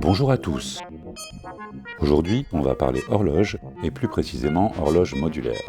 Bonjour à tous. Aujourd'hui, on va parler horloge, et plus précisément horloge modulaire.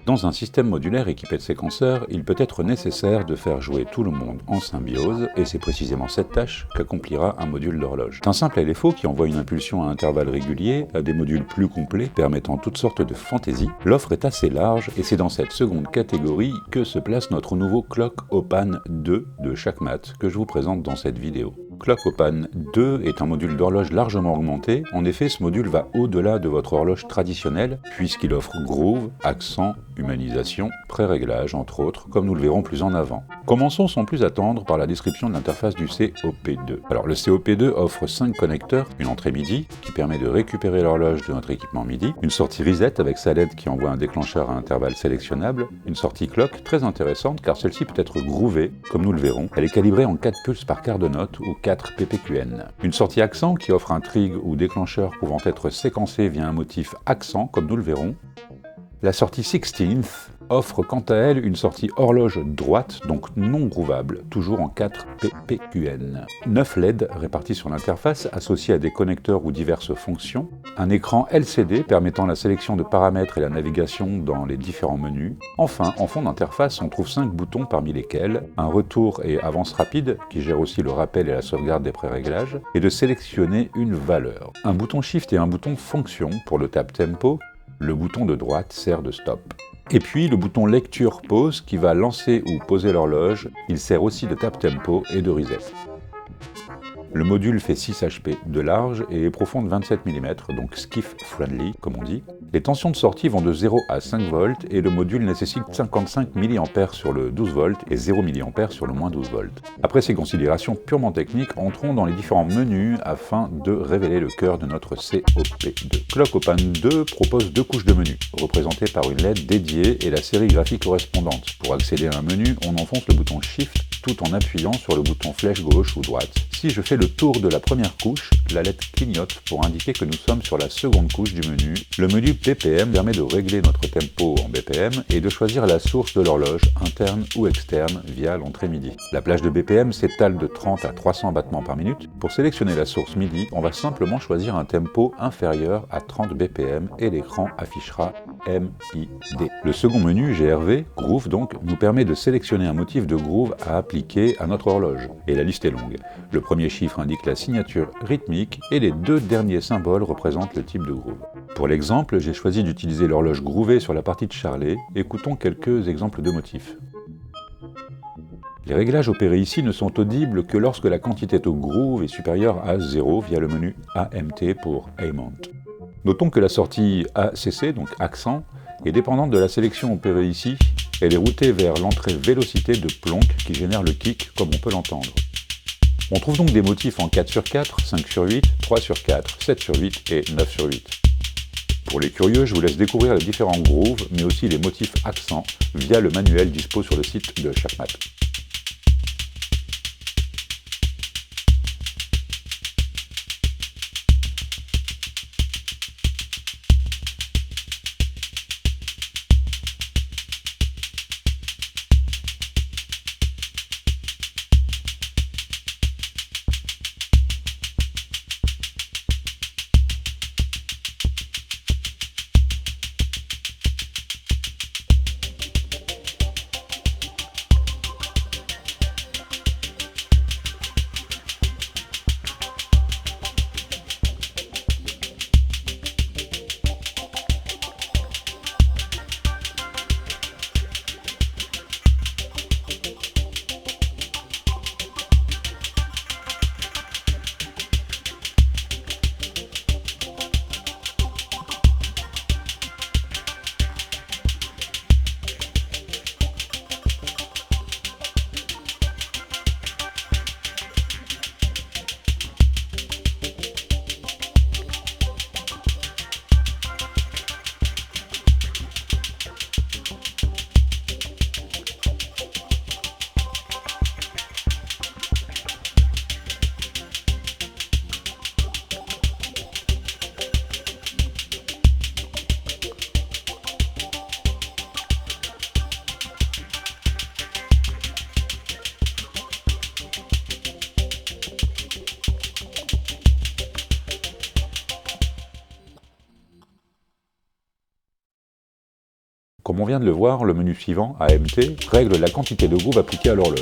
Dans un système modulaire équipé de séquenceurs, il peut être nécessaire de faire jouer tout le monde en symbiose, et c'est précisément cette tâche qu'accomplira un module d'horloge. C'est un simple LFO qui envoie une impulsion à intervalles réguliers à des modules plus complets permettant toutes sortes de fantaisies. L'offre est assez large, et c'est dans cette seconde catégorie que se place notre nouveau Clock Opan 2 de Shachmat que je vous présente dans cette vidéo. Clock Opan 2 est un module d'horloge largement augmenté. En effet, ce module va au-delà de votre horloge traditionnelle, puisqu'il offre groove, accent, humanisation, pré-réglage, entre autres, comme nous le verrons plus en avant. Commençons sans plus attendre par la description de l'interface du COP2. Alors, le COP2 offre 5 connecteurs, une entrée MIDI, qui permet de récupérer l'horloge de notre équipement MIDI, une sortie reset avec sa LED qui envoie un déclencheur à intervalles sélectionnables, une sortie clock très intéressante car celle-ci peut être groovée, comme nous le verrons. Elle est calibrée en 4 pulses par quart de note ou 4 ppqn. Une sortie accent qui offre un trig ou déclencheur pouvant être séquencé via un motif accent, comme nous le verrons. La sortie 16th offre quant à elle une sortie horloge droite, donc non groovable, toujours en 4 ppqn. 9 LED répartis sur l'interface, associés à des connecteurs ou diverses fonctions. Un écran LCD permettant la sélection de paramètres et la navigation dans les différents menus. Enfin, en fond d'interface, on trouve 5 boutons parmi lesquels un retour et avance rapide, qui gère aussi le rappel et la sauvegarde des pré-réglages, et de sélectionner une valeur. Un bouton Shift et un bouton Fonction pour le tap tempo. Le bouton de droite sert de stop. Et puis le bouton lecture-pause qui va lancer ou poser l'horloge, il sert aussi de tap tempo et de reset. Le module fait 6 HP de large et est profond de 27 mm, donc skiff friendly comme on dit. Les tensions de sortie vont de 0 à 5 volts et le module nécessite 55 mA sur le 12 volts et 0 mA sur le moins 12 volts. Après ces considérations purement techniques, entrons dans les différents menus afin de révéler le cœur de notre COP2. Clock Opan 2 propose 2 couches de menus, représentées par une LED dédiée et la sérigraphie correspondante. Pour accéder à un menu, on enfonce le bouton Shift tout en appuyant sur le bouton flèche gauche ou droite. Si je fais le tour de la première couche, la LED clignote pour indiquer que nous sommes sur la seconde couche du menu. Le menu BPM permet de régler notre tempo en BPM et de choisir la source de l'horloge, interne ou externe, via l'entrée MIDI. La plage de BPM s'étale de 30 à 300 battements par minute. Pour sélectionner la source MIDI, on va simplement choisir un tempo inférieur à 30 BPM et l'écran affichera MID. Le second menu, GRV, Groove donc, nous permet de sélectionner un motif de groove à appliquer à notre horloge. Et la liste est longue. Le premier chiffre indique la signature rythmique et les 2 derniers symboles représentent le type de groove. Pour l'exemple, j'ai choisi d'utiliser l'horloge groovée sur la partie de Charlet. Écoutons quelques exemples de motifs. Les réglages opérés ici ne sont audibles que lorsque la quantité de groove est supérieure à 0 via le menu AMT pour Amount. Notons que la sortie ACC, donc accent, est dépendante de la sélection opérée ici. Elle est routée vers l'entrée vélocité de Plonk qui génère le kick comme on peut l'entendre. On trouve donc des motifs en 4 sur 4, 5 sur 8, 3 sur 4, 7 sur 8 et 9 sur 8. Pour les curieux, je vous laisse découvrir les différents grooves, mais aussi les motifs accents via le manuel dispo sur le site de Shachmat. Comme on vient de le voir, le menu suivant, AMT, règle la quantité de groove appliquée à l'horloge.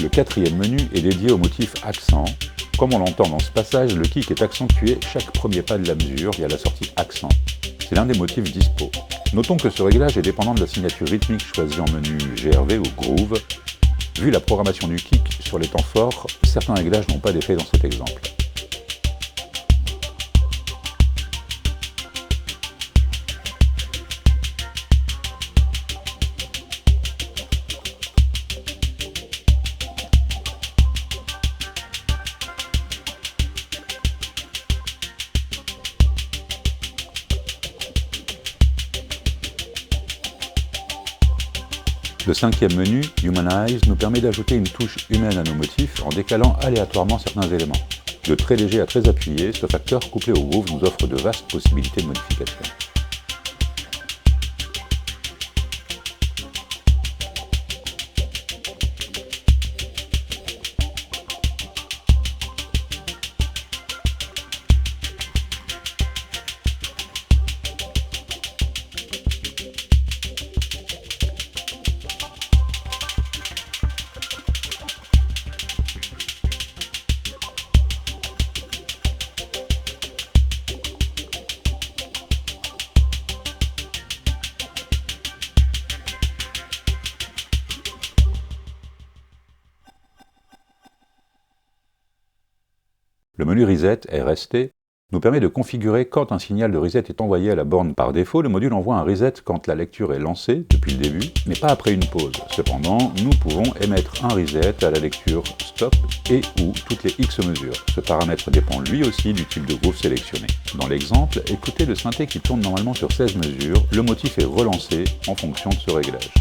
Le quatrième menu est dédié au motif accent. Comme on l'entend dans ce passage, le kick est accentué chaque premier pas de la mesure via la sortie accent. C'est l'un des motifs dispo. Notons que ce réglage est dépendant de la signature rythmique choisie en menu GRV ou Groove. Vu la programmation du kick sur les temps forts, certains réglages n'ont pas d'effet dans cet exemple. Le cinquième menu, Humanize, nous permet d'ajouter une touche humaine à nos motifs en décalant aléatoirement certains éléments. De très léger à très appuyé, ce facteur couplé au groove nous offre de vastes possibilités de modification. Le menu Reset, RST, nous permet de configurer quand un signal de reset est envoyé à la borne. Par défaut, le module envoie un reset quand la lecture est lancée, depuis le début, mais pas après une pause. Cependant, nous pouvons émettre un reset à la lecture stop et ou toutes les X mesures. Ce paramètre dépend lui aussi du type de groove sélectionné. Dans l'exemple, écoutez le synthé qui tourne normalement sur 16 mesures, le motif est relancé en fonction de ce réglage.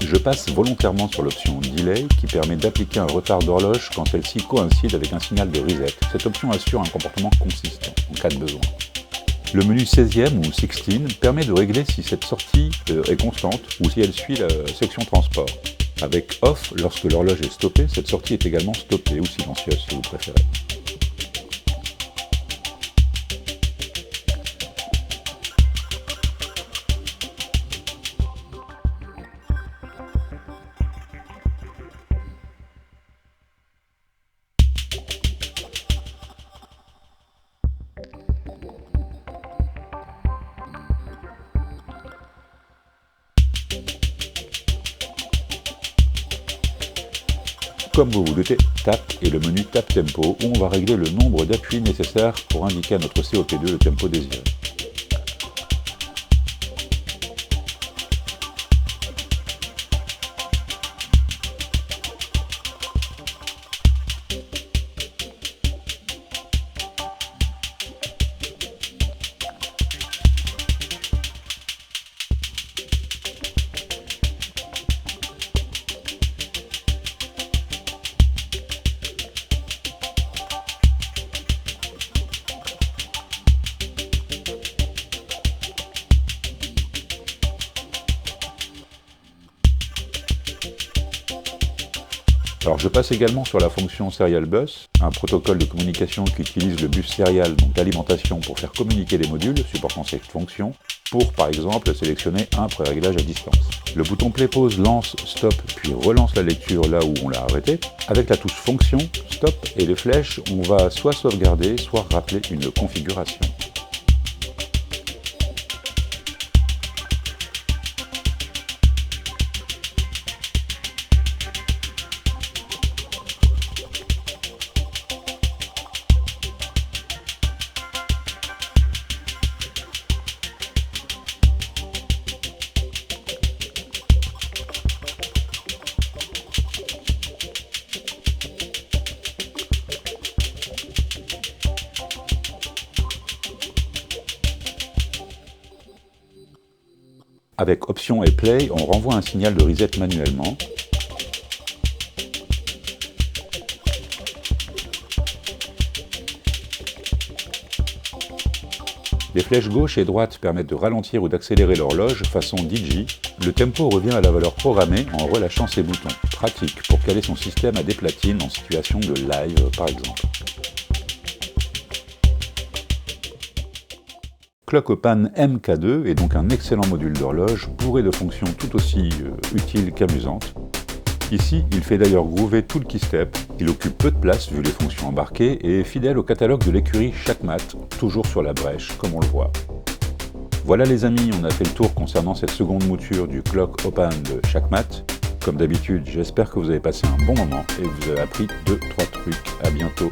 Je passe volontairement sur l'option Delay qui permet d'appliquer un retard d'horloge quand celle-ci coïncide avec un signal de reset. Cette option assure un comportement consistant en cas de besoin. Le menu 16e ou 16 permet de régler si cette sortie est constante ou si elle suit la section transport. Avec Off, lorsque l'horloge est stoppée, cette sortie est également stoppée ou silencieuse si vous préférez. Comme vous vous doutez, Tap est le menu Tap Tempo où on va régler le nombre d'appuis nécessaires pour indiquer à notre COP2 le tempo désiré. Alors je passe également sur la fonction Serial Bus, un protocole de communication qui utilise le bus serial, donc l'alimentation, pour faire communiquer les modules supportant cette fonction, pour par exemple sélectionner un pré-réglage à distance. Le bouton Play Pause lance, stop, puis relance la lecture là où on l'a arrêté. Avec la touche Fonction, Stop et les flèches, on va soit sauvegarder, soit rappeler une configuration. Avec Option et Play, on renvoie un signal de reset manuellement. Les flèches gauche et droite permettent de ralentir ou d'accélérer l'horloge façon DJ. Le tempo revient à la valeur programmée en relâchant ses boutons. Pratique pour caler son système à des platines en situation de live par exemple. ClockOpan MK2 est donc un excellent module d'horloge bourré de fonctions tout aussi utiles qu'amusantes. Ici, il fait d'ailleurs groover tout le keystep, il occupe peu de place vu les fonctions embarquées et est fidèle au catalogue de l'écurie Shachmat, toujours sur la brèche comme on le voit. Voilà les amis, on a fait le tour concernant cette seconde mouture du ClockOpan de Shachmat. Comme d'habitude, j'espère que vous avez passé un bon moment et que vous avez appris 2-3 trucs. À bientôt.